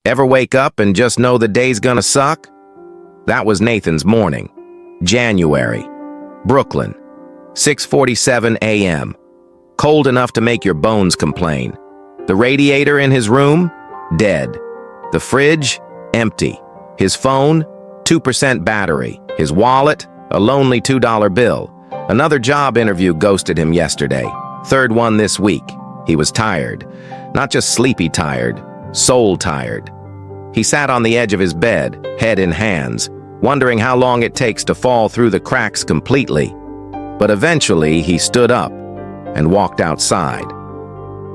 Ever wake up and just know the day's gonna suck? That was Nathan's morning. January. Brooklyn. 6:47 a.m. Cold enough to make your bones complain. The radiator in his room? Dead. The fridge? Empty. His phone? 2% battery. His wallet? A lonely $2 bill. Another job interview ghosted him yesterday. Third one this week. He was tired. Not just sleepy tired, soul tired. He sat on the edge of his bed, head in hands, wondering how long it takes to fall through the cracks completely. But eventually he stood up and walked outside.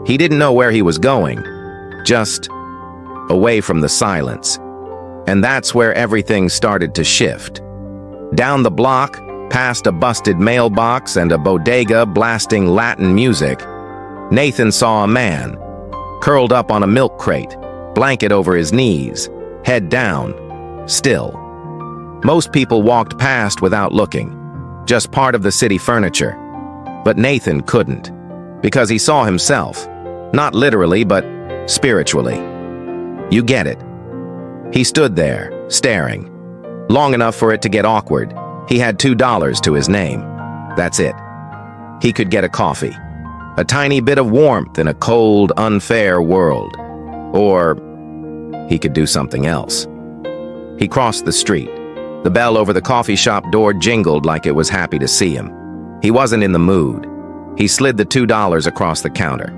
He didn't know where he was going, just away from the silence. And that's where everything started to shift. Down the block, past a busted mailbox and a bodega blasting Latin music, Nathan saw a man, curled up on a milk crate, blanket over his knees, head down, still. Most people walked past without looking, just part of the city furniture. But Nathan couldn't, because he saw himself, not literally, but spiritually. You get it. He stood there, staring, long enough for it to get awkward. He had $2 to his name. That's it. He could get a coffee. A tiny bit of warmth in a cold, unfair world. Or he could do something else. He crossed the street. The bell over the coffee shop door jingled like it was happy to see him. He wasn't in the mood. He slid the $2 across the counter.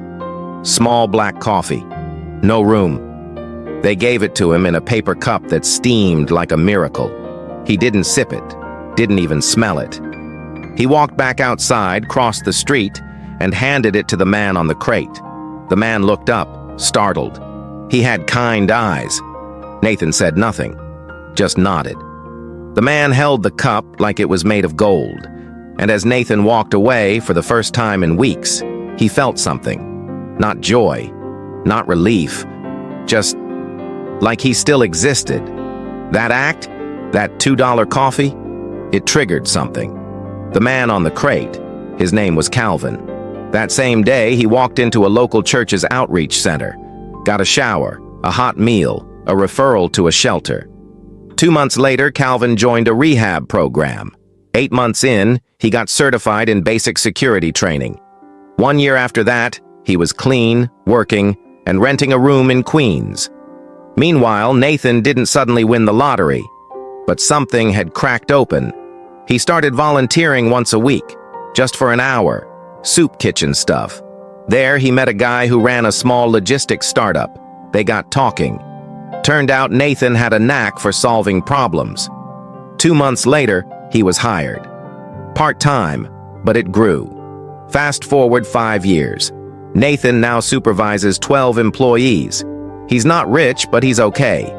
Small black coffee. No room. They gave it to him in a paper cup that steamed like a miracle. He didn't sip it, didn't even smell it. He walked back outside, crossed the street, and handed it to the man on the crate. The man looked up, startled. He had kind eyes. Nathan said nothing, just nodded. The man held the cup like it was made of gold, and as Nathan walked away for the first time in weeks, he felt something. Not joy, not relief, just like he still existed. That act, that $2 coffee, it triggered something. The man on the crate, his name was Calvin. That same day, he walked into a local church's outreach center, got a shower, a hot meal, a referral to a shelter. 2 months later, Calvin joined a rehab program. 8 months in, he got certified in basic security training. 1 year after that, he was clean, working, and renting a room in Queens. Meanwhile, Nathan didn't suddenly win the lottery, but something had cracked open. He started volunteering once a week, just for an hour, soup kitchen stuff. There, he met a guy who ran a small logistics startup. They got talking. Turned out Nathan had a knack for solving problems. 2 months later, he was hired. Part-time, but it grew. Fast forward 5 years. Nathan now supervises 12 employees. He's not rich, but he's okay.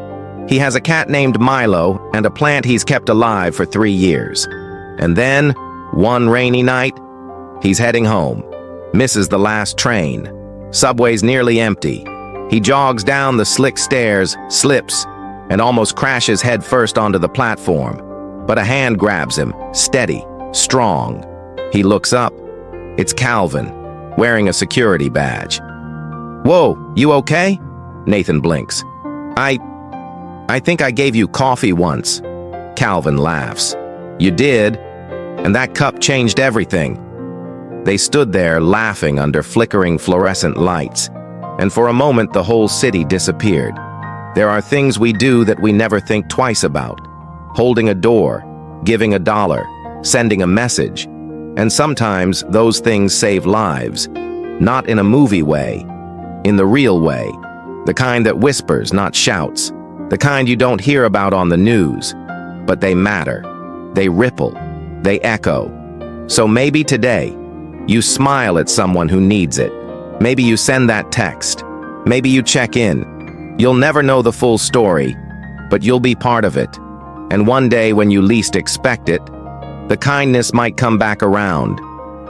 He has a cat named Milo and a plant he's kept alive for 3 years. And then, one rainy night, he's heading home. Misses the last train. Subway's nearly empty. He jogs down the slick stairs, slips, and almost crashes headfirst onto the platform. But a hand grabs him, steady, strong. He looks up. It's Calvin, wearing a security badge. "Whoa, you okay?" Nathan blinks. I think I gave you coffee once." Calvin laughs. "You did, and that cup changed everything." They stood there laughing under flickering fluorescent lights, and for a moment the whole city disappeared. There are things we do that we never think twice about. Holding a door, giving $1, sending a message. And sometimes those things save lives. Not in a movie way, in the real way. The kind that whispers, not shouts. The kind you don't hear about on the news. But they matter. They ripple. They echo. So maybe today, you smile at someone who needs it. Maybe you send that text. Maybe you check in. You'll never know the full story, but you'll be part of it. And one day when you least expect it, the kindness might come back around,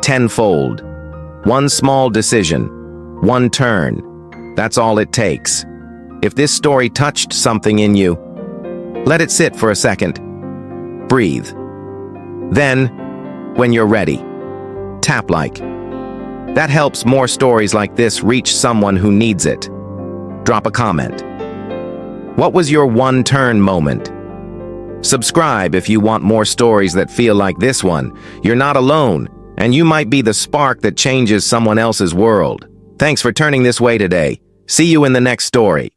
tenfold. One small decision, one turn, that's all it takes. If this story touched something in you, let it sit for a second. Breathe. Then, when you're ready, tap like. That helps more stories like this reach someone who needs it. Drop a comment. What was your one-turn moment? Subscribe if you want more stories that feel like this one. You're not alone, and you might be the spark that changes someone else's world. Thanks for turning this way today. See you in the next story.